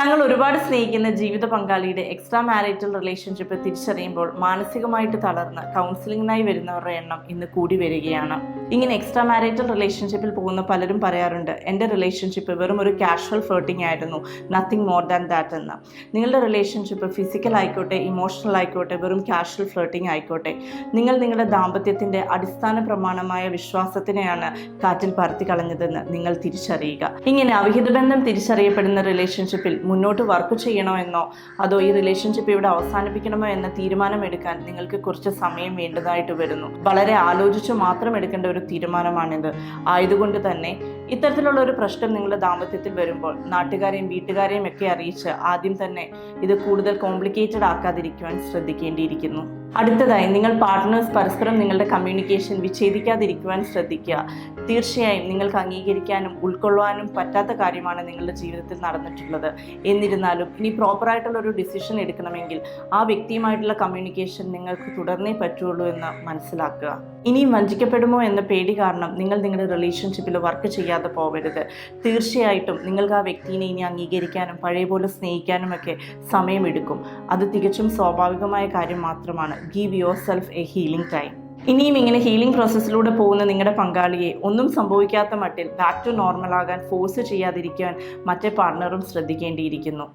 തങ്ങൾ ഒരുപാട് സ്നേഹിക്കുന്ന ജീവിത പങ്കാളിയുടെ എക്സ്ട്രാ മാരിറ്റൽ റിലേഷൻഷിപ്പ് തിരിച്ചറിയുമ്പോൾ മാനസികമായിട്ട് തളർന്ന് കൗൺസിലിങ്ങിനായി വരുന്നവരുടെ എണ്ണം ഇന്ന് കൂടി വരികയാണ്. ഇങ്ങനെ എക്സ്ട്രാ മാരിറ്റൽ റിലേഷൻഷിപ്പിൽ പോകുന്ന പലരും പറയാറുണ്ട്, എൻ്റെ റിലേഷൻഷിപ്പ് വെറും ഒരു കാഷ്വൽ ഫ്ലേട്ടിംഗ് ആയിരുന്നു, നത്തിങ് മോർ ദാൻ ദാറ്റ് എന്ന്. നിങ്ങളുടെ റിലേഷൻഷിപ്പ് ഫിസിക്കൽ ആയിക്കോട്ടെ, ഇമോഷണൽ ആയിക്കോട്ടെ, വെറും കാഷ്വൽ ഫ്ലേട്ടിംഗ് ആയിക്കോട്ടെ, നിങ്ങൾ നിങ്ങളുടെ ദാമ്പത്യത്തിൻ്റെ അടിസ്ഥാന പ്രമാണമായ വിശ്വാസത്തിനെയാണ് കാറ്റിൽ പറത്തി കളഞ്ഞതെന്ന് നിങ്ങൾ തിരിച്ചറിയുക. ഇങ്ങനെ അവിഹിത ബന്ധം തിരിച്ചറിയപ്പെടുന്ന റിലേഷൻഷിപ്പിൽ മുന്നോട്ട് വർക്ക് ചെയ്യണോ എന്നോ അതോ ഈ റിലേഷൻഷിപ്പ് ഇവിടെ അവസാനിപ്പിക്കണമോ എന്ന തീരുമാനമെടുക്കാൻ നിങ്ങൾക്ക് കുറച്ച് സമയം വേണ്ടതായിട്ട് വരുന്നു. വളരെ ആലോചിച്ച് മാത്രം എടുക്കേണ്ട ഒരു തീരുമാനമാണിത്. ആയതുകൊണ്ട് തന്നെ ഇത്തരത്തിലുള്ള ഒരു പ്രശ്നം നിങ്ങളുടെ ദാമ്പത്യത്തിൽ വരുമ്പോൾ നാട്ടുകാരെയും വീട്ടുകാരെയും ഒക്കെ അറിയിച്ച് ആദ്യം തന്നെ ഇത് കൂടുതൽ കോംപ്ലിക്കേറ്റഡ് ആക്കാതിരിക്കുവാൻ ശ്രദ്ധിക്കേണ്ടിയിരിക്കുന്നു. അടുത്തതായി, നിങ്ങൾ പാർട്ട്നേഴ്സ് പരസ്പരം നിങ്ങളുടെ കമ്മ്യൂണിക്കേഷൻ വിച്ഛേദിക്കാതിരിക്കുവാൻ ശ്രദ്ധിക്കുക. തീർച്ചയായും നിങ്ങൾക്ക് അംഗീകരിക്കാനും ഉൾക്കൊള്ളാനും പറ്റാത്ത കാര്യമാണ് നിങ്ങളുടെ ജീവിതത്തിൽ നടന്നിട്ടുള്ളത്. എന്നിരുന്നാലും ഇനി പ്രോപ്പറായിട്ടുള്ള ഒരു ഡിസിഷൻ എടുക്കണമെങ്കിൽ ആ വ്യക്തിയുമായിട്ടുള്ള കമ്മ്യൂണിക്കേഷൻ നിങ്ങൾക്ക് തുടർന്നേ പറ്റുള്ളൂ എന്ന് മനസ്സിലാക്കുക. ഇനിയും വഞ്ചിക്കപ്പെടുമോ എന്ന പേടി കാരണം നിങ്ങൾ നിങ്ങളുടെ റിലേഷൻഷിപ്പിൽ വർക്ക് ചെയ്യാതെ പോകരുത്. തീർച്ചയായിട്ടും നിങ്ങൾക്ക് ആ വ്യക്തിയെ ഇനി അംഗീകരിക്കാനും പഴയ പോലെ സ്നേഹിക്കാനും ഒക്കെ സമയമെടുക്കും. അത് തികച്ചും സ്വാഭാവികമായ കാര്യം മാത്രമാണ്. Give your self A healing time. ഇനിയും ഇങ്ങനെ ഹീലിംഗ് പ്രോസസ്സിലൂടെ പോകുന്ന നിങ്ങളുടെ പങ്കാളിയെ ഒന്നും സംഭവിക്കാത്ത മട്ടിൽ ബാക്ക് ടു നോർമൽ ആകാൻ ഫോഴ്സ് ചെയ്യാതിരിക്കാൻ മറ്റേ പാർട്ട്ണറും ശ്രദ്ധിക്കേണ്ടിയിരിക്കുന്നു.